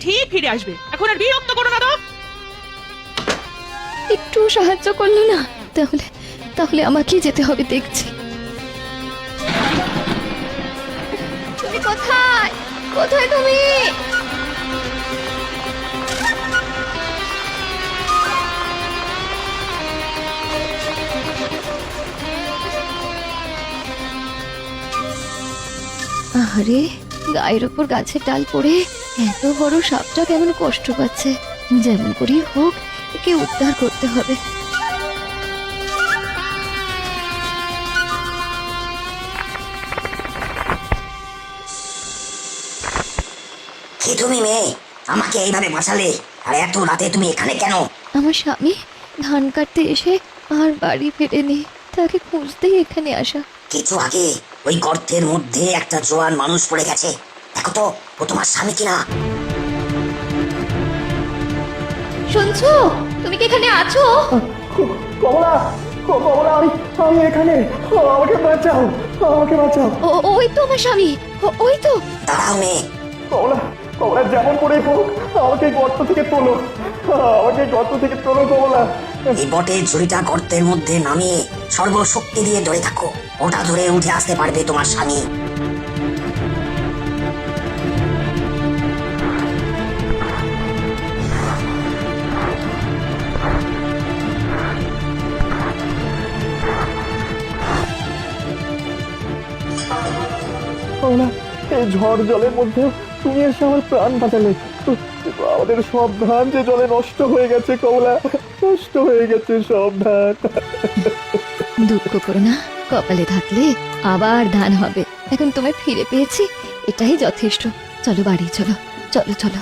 ঠিক ফিরে আসবে। এখন আর বিরক্ত করো না তো। একটু সাহায্য করলো না? তাহলে তাহলে আমাকেই যেতে হবে দেখছি। তুমি কোথায়? কোথায় তুমি? আরে গায়ের ওপর গাছের ডাল পড়ে এত বড় সাপটা কেমন কষ্ট পাচ্ছে। যেমন করেই হোক একে উদ্ধার করতে হবে। কি তুমি মেয়ে, আমাকে এইভাবে বাঁচালে? আর এত রাতে তুমি এখানে কেন? আমার স্বামী ধান কাটতে এসে আর বাড়ি ফেরেনি, তাকে খুঁজতেই এখানে আসা। কিছু আগে ওই গর্তের মধ্যে একটা জোয়ান মানুষ পড়ে গেছে। দেখো তো ও তোমার স্বামী কিনা। শুনছো? তুমি কি এখানে আছো? কমলা, কমলা, আমি এখানে। আমাকে বাঁচাও, আমাকে বাঁচাও। ওই তো আমার স্বামী, ওই তো। দাঁড়াও মেয়ে। কমলা, কমলা, যেমন করে হোক আমাকে গর্ত থেকে তোলো, আমাকে গর্ত থেকে তোলো কমলা। এই বটের ঝুড়িটা গর্তের মধ্যে নামিয়ে সর্বশক্তি দিয়ে ধরে থাকো। ওটা ধরে উঠে আসতে পারবে তোমার স্বামী। কমলা, এই ঝড় জলের মধ্যে তুমি এসে আমার প্রাণ বাঁচালে। আমাদের সব ধান যে জলে নষ্ট হয়ে গেছে কমলা, নষ্ট হয়ে গেছে সব ধান। দুঃখ করো না, কপালে থাকলে আবার ধান হবে। এখন তোমায় ফিরে পেয়েছি, এটাই যথেষ্ট। চলো বাড়ি চলো, চলো চলো।